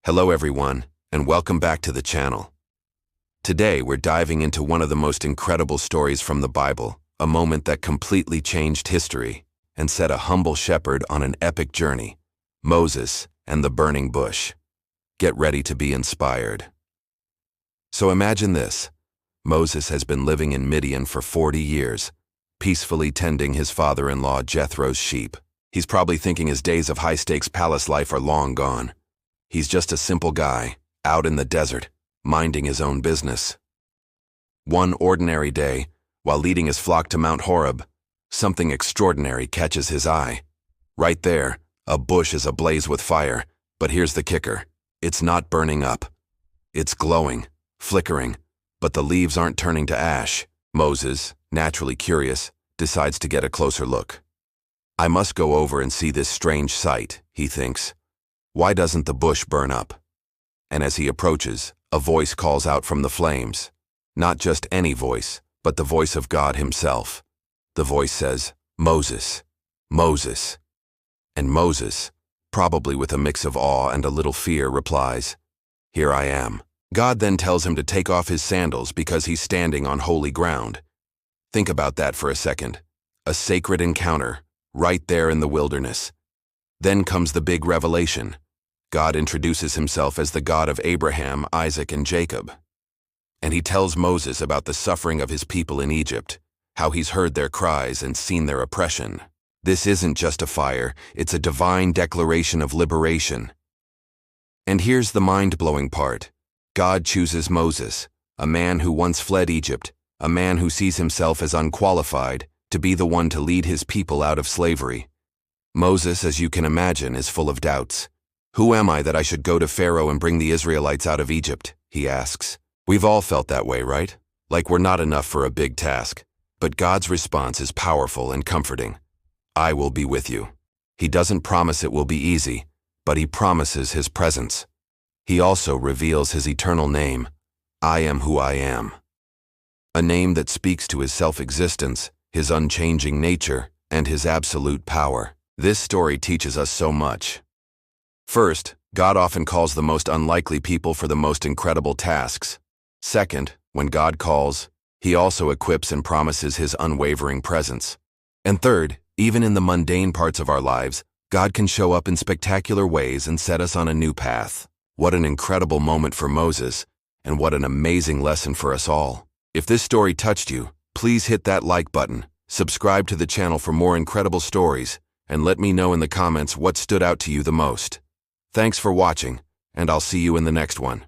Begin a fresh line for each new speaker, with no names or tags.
Hello everyone, and welcome back to the channel. Today we're diving into one of the most incredible stories from the Bible, a moment that completely changed history and set a humble shepherd on an epic journey, Moses and the burning bush. Get ready to be inspired. So imagine this. Moses has been living in Midian for 40 years, peacefully tending his father-in-law Jethro's sheep. He's probably thinking his days of high-stakes palace life are long gone. He's just a simple guy, out in the desert, minding his own business. One ordinary day, while leading his flock to Mount Horeb, something extraordinary catches his eye. Right there, a bush is ablaze with fire, but here's the kicker. It's not burning up. It's glowing, flickering, but the leaves aren't turning to ash. Moses, naturally curious, decides to get a closer look. I must go over and see this strange sight, he thinks. Why doesn't the bush burn up? And as he approaches, a voice calls out from the flames. Not just any voice, but the voice of God himself. The voice says, "Moses, Moses." And Moses, probably with a mix of awe and a little fear, replies, "Here I am." God then tells him to take off his sandals because he's standing on holy ground. Think about that for a second. A sacred encounter, right there in the wilderness. Then comes the big revelation. God introduces himself as the God of Abraham, Isaac, and Jacob. And he tells Moses about the suffering of his people in Egypt, how he's heard their cries and seen their oppression. This isn't just a fire, it's a divine declaration of liberation. And here's the mind-blowing part. God chooses Moses, a man who once fled Egypt, a man who sees himself as unqualified, to be the one to lead his people out of slavery. Moses, as you can imagine, is full of doubts. Who am I that I should go to Pharaoh and bring the Israelites out of Egypt? He asks. We've all felt that way, right? Like we're not enough for a big task. But God's response is powerful and comforting. I will be with you. He doesn't promise it will be easy, but he promises his presence. He also reveals his eternal name. I am who I am. A name that speaks to his self-existence, his unchanging nature, and his absolute power. This story teaches us so much. First, God often calls the most unlikely people for the most incredible tasks. Second, when God calls, he also equips and promises his unwavering presence. And third, even in the mundane parts of our lives, God can show up in spectacular ways and set us on a new path. What an incredible moment for Moses, and what an amazing lesson for us all. If this story touched you, please hit that like button, subscribe to the channel for more incredible stories, and let me know in the comments what stood out to you the most. Thanks for watching, and I'll see you in the next one.